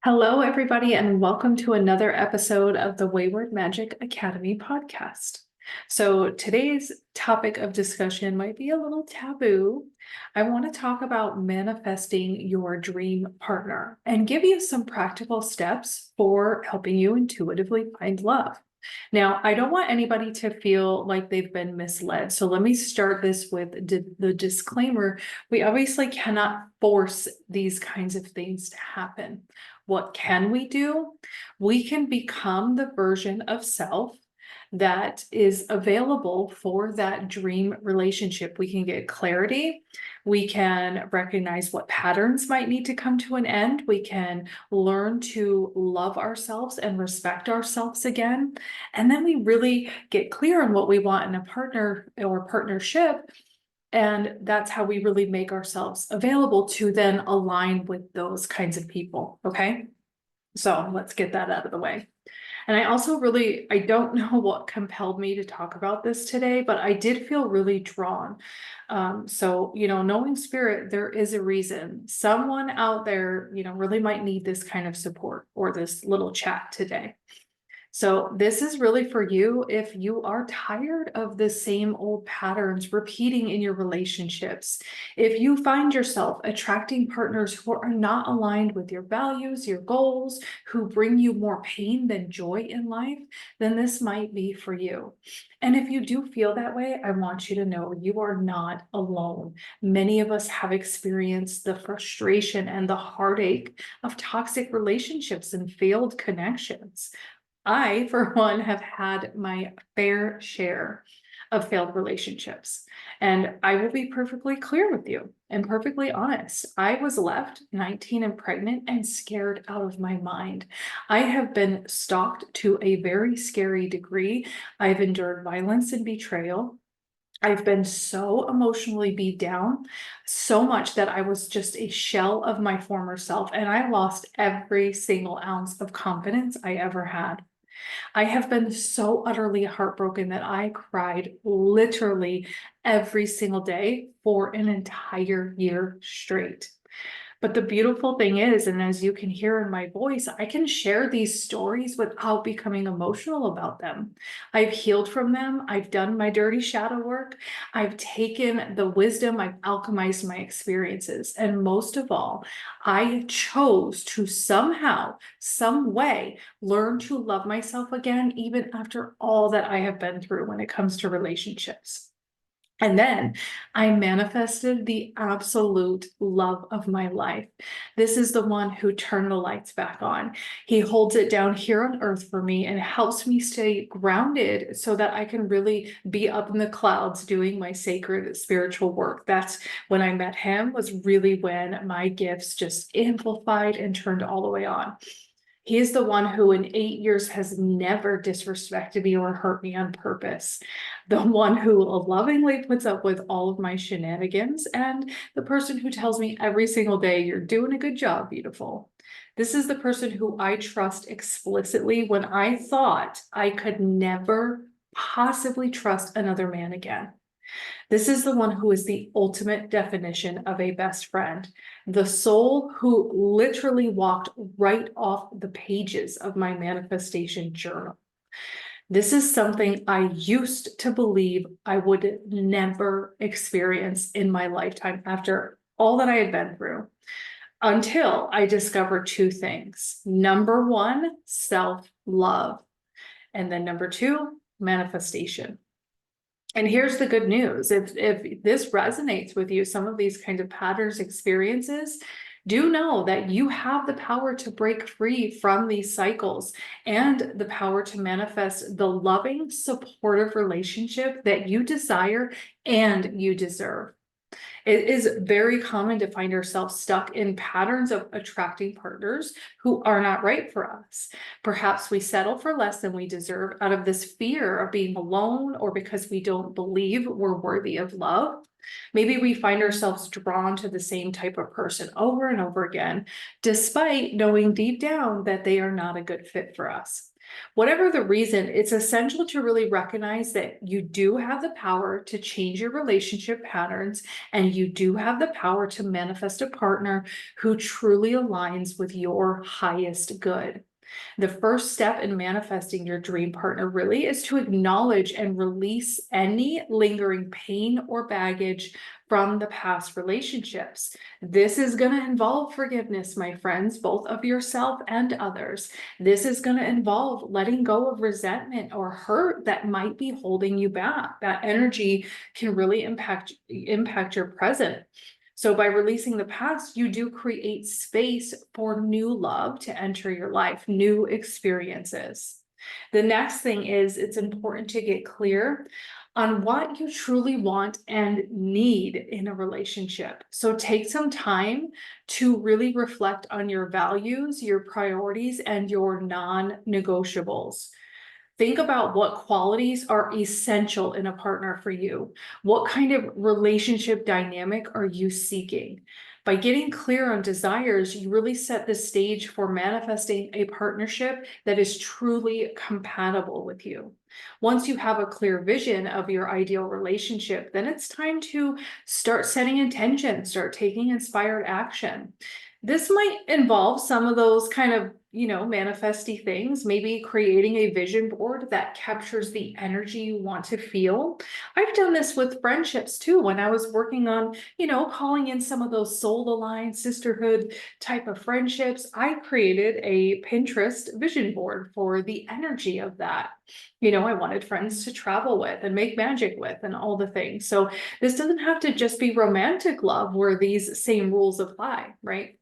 Hello, everybody, and welcome to another episode of the Wayward Magic Academy podcast. So, today's topic of discussion might be a little taboo. I want to talk about manifesting your dream partner and give you some practical steps for helping you intuitively find love. Now, I don't want anybody to feel like they've been misled. So, let me start this with the disclaimer. We obviously cannot force these kinds of things to happen. What can we do? We can become the version of self that is available for that dream relationship. We can get clarity. We can recognize what patterns might need to come to an end. We can learn to love ourselves and respect ourselves again. And then we really get clear on what we want in a partner or partnership. And that's how we really make ourselves available to then align with those kinds of people. Okay. So let's get that out of the way. And I don't know what compelled me to talk about this today, but I did feel really drawn. Knowing spirit, there is a reason. Someone out there, really might need this kind of support or this little chat today. So this is really for you if you are tired of the same old patterns repeating in your relationships. If you find yourself attracting partners who are not aligned with your values, your goals, who bring you more pain than joy in life, then this might be for you. And if you do feel that way, I want you to know you are not alone. Many of us have experienced the frustration and the heartache of toxic relationships and failed connections. I, for one, have had my fair share of failed relationships. And I will be perfectly clear with you and perfectly honest. I was left 19 and pregnant and scared out of my mind. I have been stalked to a very scary degree. I've endured violence and betrayal. I've been so emotionally beat down, so much that I was just a shell of my former self, and I lost every single ounce of confidence I ever had. I have been so utterly heartbroken that I cried literally every single day for an entire year straight. But the beautiful thing is, and as you can hear in my voice, I can share these stories without becoming emotional about them. I've healed from them. I've done my dirty shadow work. I've taken the wisdom, I've alchemized my experiences. And most of all, I chose to somehow, some way, learn to love myself again, even after all that I have been through when it comes to relationships. And then I manifested the absolute love of my life. This is the one who turned the lights back on. He holds it down here on earth for me and helps me stay grounded so that I can really be up in the clouds doing my sacred spiritual work. That's when I met him, was really when my gifts just amplified and turned all the way on. He is the one who in 8 years has never disrespected me or hurt me on purpose. The one who lovingly puts up with all of my shenanigans, and the person who tells me every single day, "You're doing a good job, beautiful." This is the person who I trust explicitly when I thought I could never possibly trust another man again. This is the one who is the ultimate definition of a best friend, the soul who literally walked right off the pages of my manifestation journal. This is something I used to believe I would never experience in my lifetime after all that I had been through, until I discovered two things. Number one, self-love. And then number two, manifestation. And here's the good news. If this resonates with you, some of these kinds of patterns, experiences, do know that you have the power to break free from these cycles and the power to manifest the loving, supportive relationship that you desire and you deserve. It is very common to find ourselves stuck in patterns of attracting partners who are not right for us. Perhaps we settle for less than we deserve out of this fear of being alone or because we don't believe we're worthy of love. Maybe we find ourselves drawn to the same type of person over and over again, despite knowing deep down that they are not a good fit for us. Whatever the reason, it's essential to really recognize that you do have the power to change your relationship patterns, and you do have the power to manifest a partner who truly aligns with your highest good. The first step in manifesting your dream partner really is to acknowledge and release any lingering pain or baggage from the past relationships. This is going to involve forgiveness, my friends, both of yourself and others. This is going to involve letting go of resentment or hurt that might be holding you back. That energy can really impact your present. So by releasing the past, you do create space for new love to enter your life, new experiences. The next thing is it's important to get clear on what you truly want and need in a relationship. So take some time to really reflect on your values, your priorities, and your non-negotiables. Think about what qualities are essential in a partner for you. What kind of relationship dynamic are you seeking? By getting clear on desires, you really set the stage for manifesting a partnership that is truly compatible with you. Once you have a clear vision of your ideal relationship, then it's time to start setting intention, start taking inspired action. This might involve some of those kind of, manifesty things, maybe creating a vision board that captures the energy you want to feel. I've done this with friendships too. When I was working on, calling in some of those soul aligned sisterhood type of friendships, I created a Pinterest vision board for the energy of that. I wanted friends to travel with and make magic with and all the things. So this doesn't have to just be romantic love where these same rules apply, right?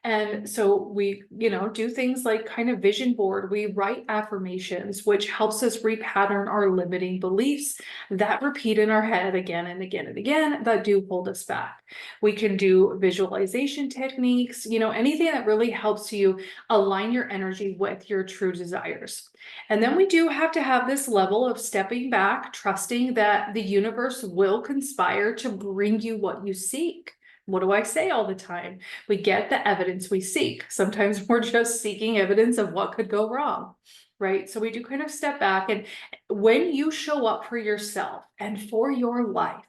And so we, do things like kind of vision board. We write affirmations, which helps us repattern our limiting beliefs that repeat in our head again and again and again that do hold us back. We can do visualization techniques, anything that really helps you align your energy with your true desires. And then we do have to have this level of stepping back, trusting that the universe will conspire to bring you what you seek. What do I say all the time? We get the evidence we seek. Sometimes we're just seeking evidence of what could go wrong, right? So we do kind of step back. And when you show up for yourself and for your life,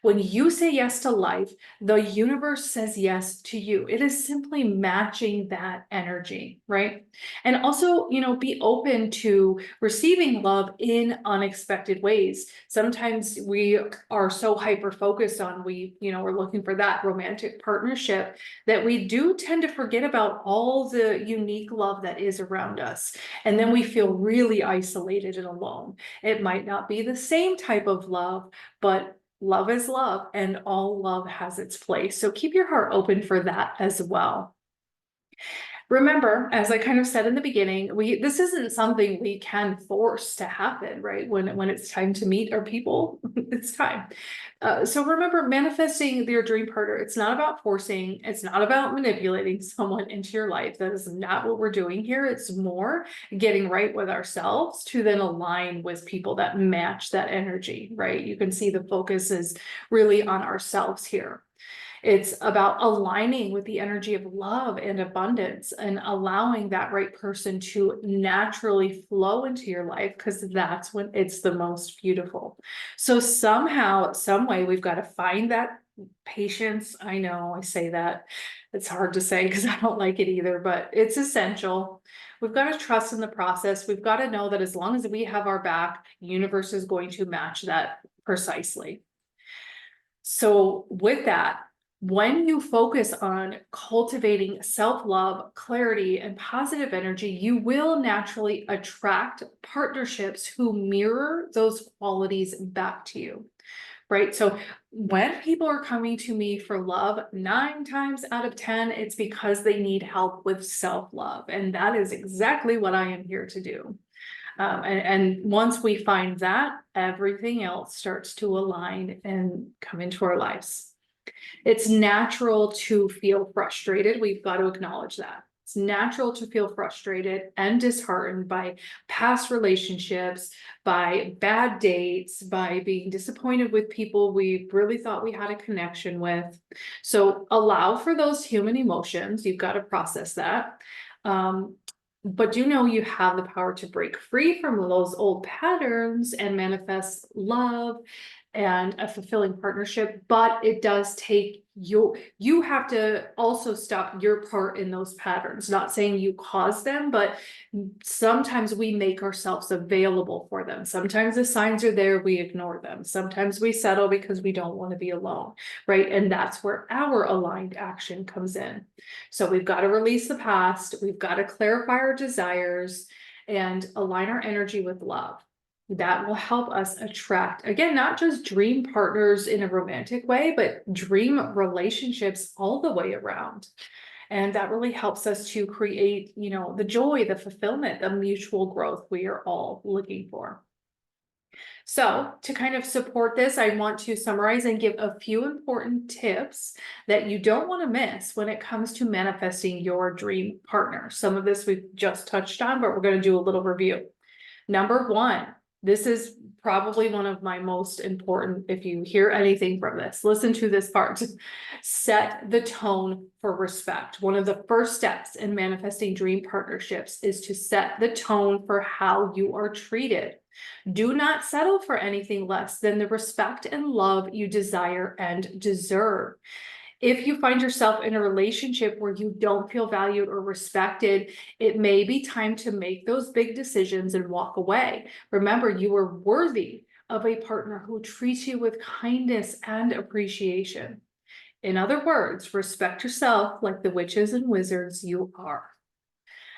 when you say yes to life, the universe says yes to you. It is simply matching that energy, right? And also, be open to receiving love in unexpected ways. Sometimes we are so hyper focused on we're looking for that romantic partnership that we do tend to forget about all the unique love that is around us. And then we feel really isolated and alone. It might not be the same type of love, but love is love, and all love has its place. So keep your heart open for that as well. Remember, as I kind of said in the beginning, this isn't something we can force to happen, right? When it's time to meet our people, it's time. So remember, manifesting your dream partner, it's not about forcing, it's not about manipulating someone into your life. That is not what we're doing here. It's more getting right with ourselves to then align with people that match that energy, right? You can see the focus is really on ourselves here. It's about aligning with the energy of love and abundance and allowing that right person to naturally flow into your life, because that's when it's the most beautiful. So somehow, some way, we've got to find that patience. I know I say that. It's hard to say because I don't like it either, but it's essential. We've got to trust in the process. We've got to know that as long as we have our back, the universe is going to match that precisely. So with that, when you focus on cultivating self-love, clarity, and positive energy, you will naturally attract partnerships who mirror those qualities back to you, right? So when people are coming to me for love, 9 times out of 10, it's because they need help with self-love. And that is exactly what I am here to do. And once we find that, everything else starts to align and come into our lives. It's natural to feel frustrated. We've got to acknowledge that. It's natural to feel frustrated and disheartened by past relationships, by bad dates, by being disappointed with people we really thought we had a connection with. So allow for those human emotions. You've got to process that. But do know you have the power to break free from those old patterns and manifest love and a fulfilling partnership. But it does take you have to also stop your part in those patterns. Not saying you cause them, but sometimes we make ourselves available for them. Sometimes the signs are there, we ignore them. Sometimes we settle because we don't want to be alone, right? And that's where our aligned action comes in. So we've got to release the past, we've got to clarify our desires and align our energy with love. That will help us attract, again, not just dream partners in a romantic way, but dream relationships all the way around. And that really helps us to create, the joy, the fulfillment, the mutual growth we are all looking for. So to kind of support this, I want to summarize and give a few important tips that you don't want to miss when it comes to manifesting your dream partner. Some of this we've just touched on, but we're going to do a little review. Number one, this is probably one of my most important. If you hear anything from this, listen to this part. Set the tone for respect. One of the first steps in manifesting dream partnerships is to set the tone for how you are treated. Do not settle for anything less than the respect and love you desire and deserve. If you find yourself in a relationship where you don't feel valued or respected, it may be time to make those big decisions and walk away. Remember, you are worthy of a partner who treats you with kindness and appreciation. In other words, respect yourself like the witches and wizards you are.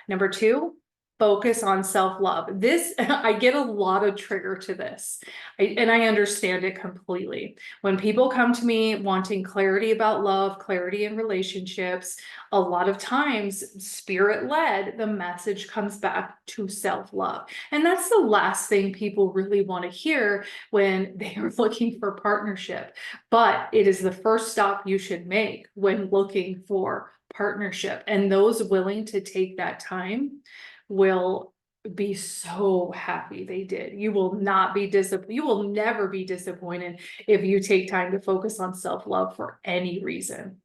Number two, focus on self-love. This, I get a lot of trigger to this, and I understand it completely. When people come to me wanting clarity about love, clarity in relationships, a lot of times, spirit-led, the message comes back to self-love. And that's the last thing people really want to hear when they are looking for partnership. But it is the first stop you should make when looking for partnership. And those willing to take that time will be so happy they did. You will not be disappointed. You will never be disappointed if you take time to focus on self-love for any reason.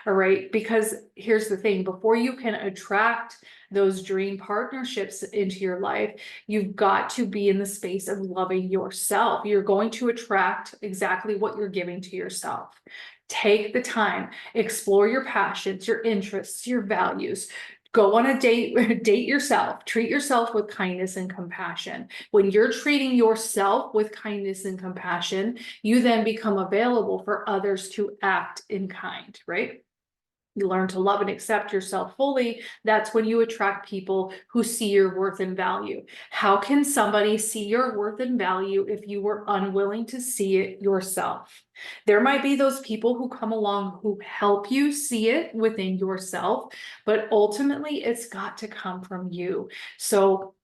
All right. Because here's the thing, before you can attract those dream partnerships into your life, you've got to be in the space of loving yourself. You're going to attract exactly what you're giving to yourself. Take the time, explore your passions, your interests, your values. Go on a date, date yourself, treat yourself with kindness and compassion. When you're treating yourself with kindness and compassion, you then become available for others to act in kind, right? You learn to love and accept yourself fully. That's when you attract people who see your worth and value. How can somebody see your worth and value if you were unwilling to see it yourself? There might be those people who come along who help you see it within yourself, but ultimately it's got to come from you. So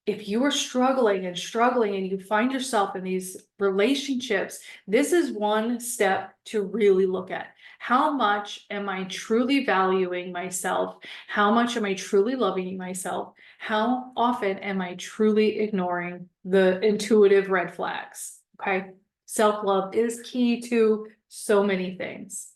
if you are struggling and you find yourself in these relationships, this is one step to really look at. How much am I truly valuing myself? How much am I truly loving myself? How often am I truly ignoring the intuitive red flags? Okay. Self-love is key to so many things.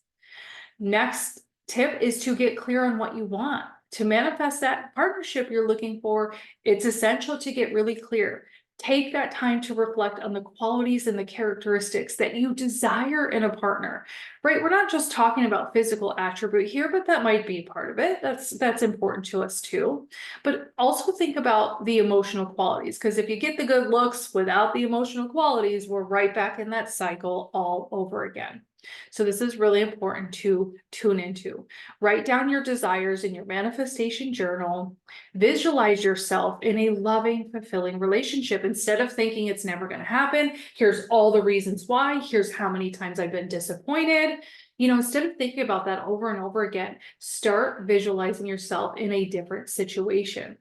Next tip is to get clear on what you want. To manifest that partnership you're looking for, it's essential to get really clear. Take that time to reflect on the qualities and the characteristics that you desire in a partner, right? We're not just talking about physical attribute here, but that might be part of it. That's important to us too. But also think about the emotional qualities, because if you get the good looks without the emotional qualities, we're right back in that cycle all over again. So this is really important to tune into. Write down your desires in your manifestation journal. Visualize yourself in a loving, fulfilling relationship. Instead of thinking it's never going to happen, here's all the reasons why, here's how many times I've been disappointed. Instead of thinking about that over and over again, start visualizing yourself in a different situation.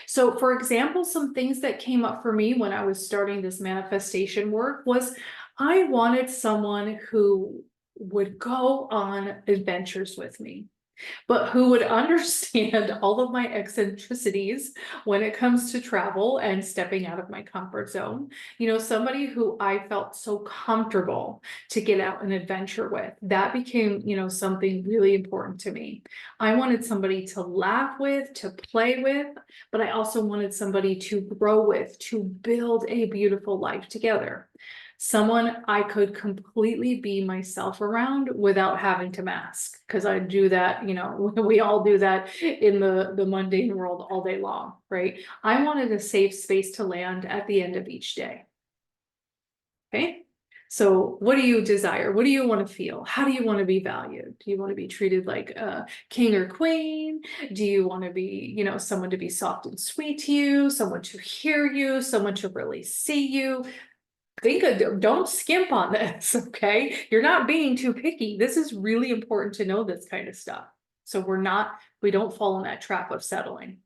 So for example, some things that came up for me when I was starting this manifestation work was I wanted someone who would go on adventures with me. but who would understand all of my eccentricities when it comes to travel and stepping out of my comfort zone. Somebody who I felt so comfortable to get out and adventure with. That became, something really important to me. I wanted somebody to laugh with, to play with, but I also wanted somebody to grow with, to build a beautiful life together. Someone I could completely be myself around without having to mask, because I do that, we all do that in the mundane world all day long, right? I wanted a safe space to land at the end of each day. Okay. So what do you desire? What do you want to feel? How do you want to be valued? Do you want to be treated like a king or queen? Do you want to be, someone to be soft and sweet to you, someone to hear you, someone to really see you? Don't skimp on this, okay? You're not being too picky. This is really important to know this kind of stuff. So we don't fall in that trap of settling.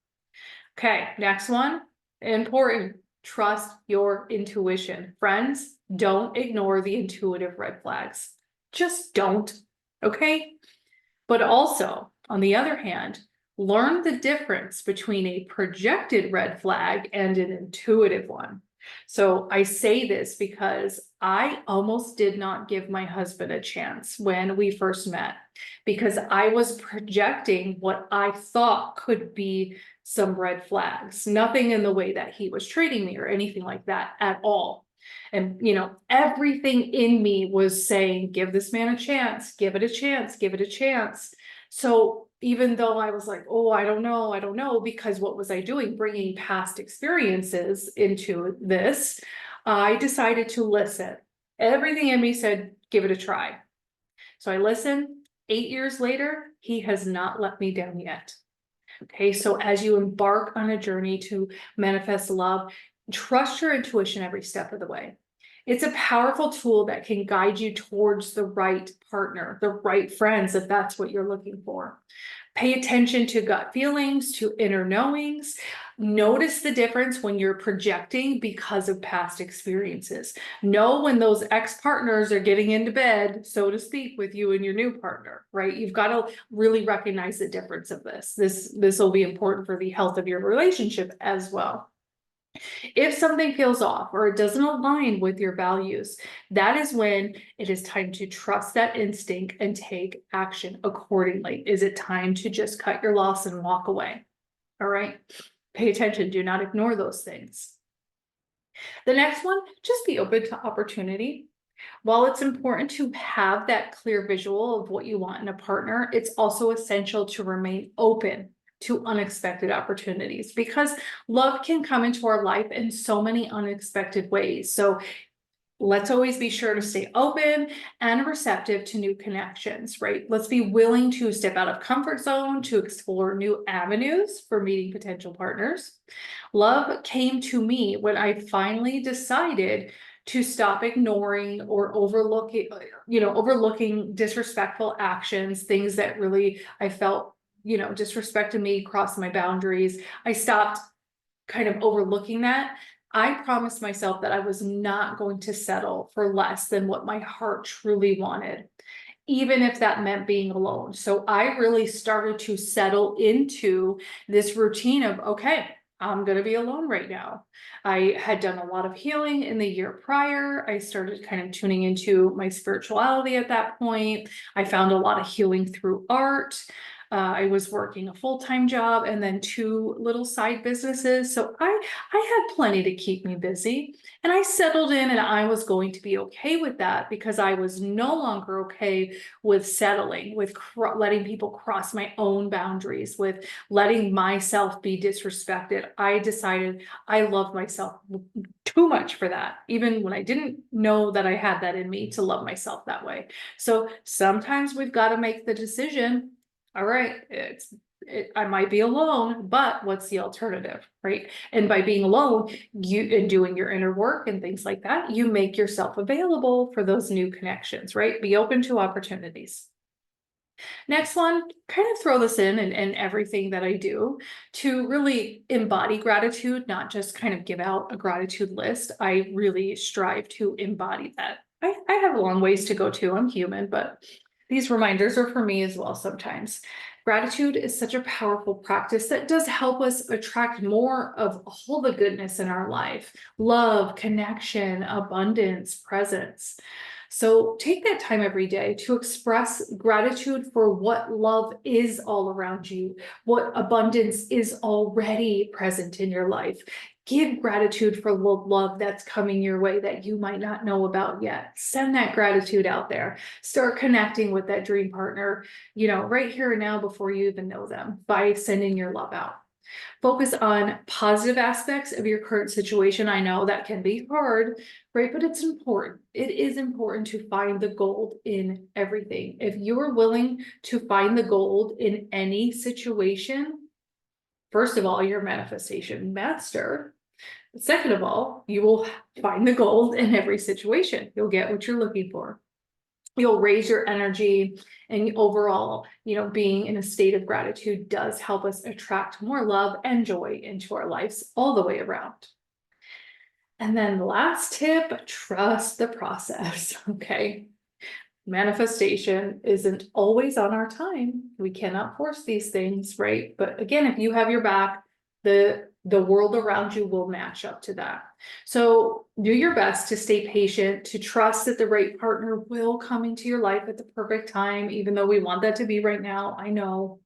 Okay, next one, important. Trust your intuition. Friends, don't ignore the intuitive red flags. Just don't, okay? But also, on the other hand, learn the difference between a projected red flag and an intuitive one. So I say this because I almost did not give my husband a chance when we first met, because I was projecting what I thought could be some red flags, nothing in the way that he was treating me or anything like that at all. And, everything in me was saying, give this man a chance, give it a chance, give it a chance. So even though I was like, oh, I don't know, because what was I doing? Bringing past experiences into this, I decided to listen. Everything in me said, give it a try. So I listened. 8 years later, he has not let me down yet. Okay, so as you embark on a journey to manifest love, trust your intuition every step of the way. It's a powerful tool that can guide you towards the right partner, the right friends, if that's what you're looking for. Pay attention to gut feelings, to inner knowings. Notice the difference when you're projecting because of past experiences. Know when those ex-partners are getting into bed, so to speak, with you and your new partner, right? You've got to really recognize the difference of this. This will be important for the health of your relationship as well. If something feels off or it doesn't align with your values, that is when it is time to trust that instinct and take action accordingly. Is it time to just cut your loss and walk away? All right. Pay attention. Do not ignore those things. The next one, just be open to opportunity. While it's important to have that clear visual of what you want in a partner, it's also essential to remain open to unexpected opportunities, because love can come into our life in so many unexpected ways. So let's always be sure to stay open and receptive to new connections, right? Let's be willing to step out of comfort zone to explore new avenues for meeting potential partners. Love came to me when I finally decided to stop ignoring or overlooking disrespectful actions, things that really I felt, disrespected me, crossed my boundaries. I stopped kind of overlooking that. I promised myself that I was not going to settle for less than what my heart truly wanted, even if that meant being alone. So I really started to settle into this routine of, okay, I'm going to be alone right now. I had done a lot of healing in the year prior. I started kind of tuning into my spirituality at that point. I found a lot of healing through art. I was working a full-time job and then 2 little side businesses. So I had plenty to keep me busy, and I settled in, and I was going to be okay with that, because I was no longer okay with settling, with letting people cross my own boundaries, with letting myself be disrespected. I decided I love myself too much for that, even when I didn't know that I had that in me to love myself that way. So sometimes we've got to make the decision. All right, I might be alone, but what's the alternative, right? And by being alone, and doing your inner work and things like that, you make yourself available for those new connections, right? Be open to opportunities. Next one, kind of throw this in and everything that I do to really embody gratitude, not just kind of give out a gratitude list. I really strive to embody that. I have a long ways to go too. I'm human, but These reminders are for me as well sometimes. Gratitude is such a powerful practice that does help us attract more of all the goodness in our life: love, connection, abundance, presence. So take that time every day to express gratitude for what love is all around you, what abundance is already present in your life. Give gratitude for the love that's coming your way that you might not know about yet. Send that gratitude out there. Start connecting with that dream partner, right here and now before you even know them, by sending your love out. Focus on positive aspects of your current situation. I know that can be hard, right? But it's important. It is important to find the gold in everything. If you're willing to find the gold in any situation, first of all, you're a manifestation master. Second of all, you will find the gold in every situation. You'll get what you're looking for. You'll raise your energy, and overall, being in a state of gratitude does help us attract more love and joy into our lives all the way around. And then the last tip, trust the process. Okay. Manifestation isn't always on our time. We cannot force these things, right? But again, if you have your back, the world around you will match up to that. So do your best to stay patient, to trust that the right partner will come into your life at the perfect time, even though we want that to be right now. I know.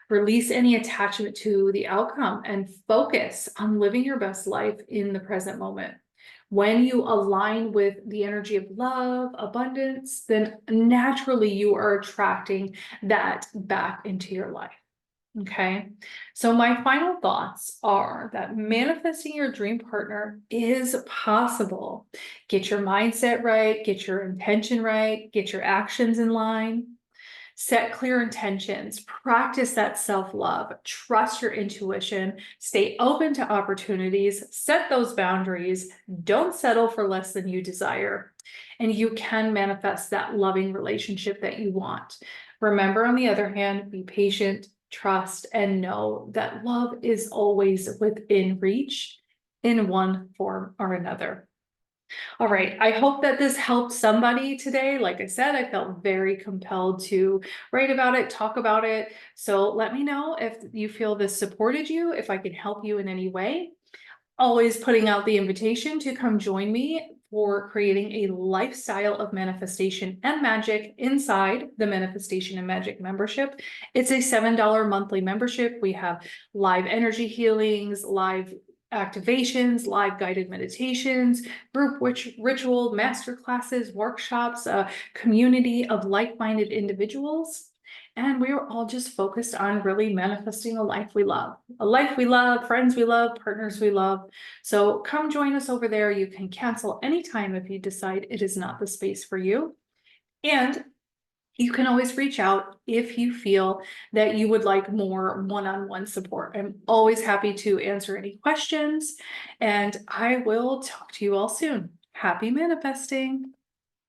Release any attachment to the outcome and focus on living your best life in the present moment. When you align with the energy of love, abundance, then naturally you are attracting that back into your life. Okay. So my final thoughts are that manifesting your dream partner is possible. Get your mindset right, get your intention right, get your actions in line. Set clear intentions, practice that self-love, trust your intuition, stay open to opportunities, set those boundaries, don't settle for less than you desire, and you can manifest that loving relationship that you want. Remember, on the other hand, be patient, trust, and know that love is always within reach in one form or another. All right. I hope that this helped somebody today. Like I said, I felt very compelled to write about it, talk about it. So let me know if you feel this supported you, if I can help you in any way. Always putting out the invitation to come join me for creating a lifestyle of manifestation and magic inside the Manifestation and Magic membership. It's a $7 monthly membership. We have live energy healings, live activations, live guided meditations, group ritual masterclasses, workshops, a community of like-minded individuals. And we are all just focused on really manifesting a life we love, friends we love, partners we love. So come join us over there. You can cancel anytime if you decide it is not the space for you. And you can always reach out if you feel that you would like more one-on-one support. I'm always happy to answer any questions, and I will talk to you all soon. Happy manifesting.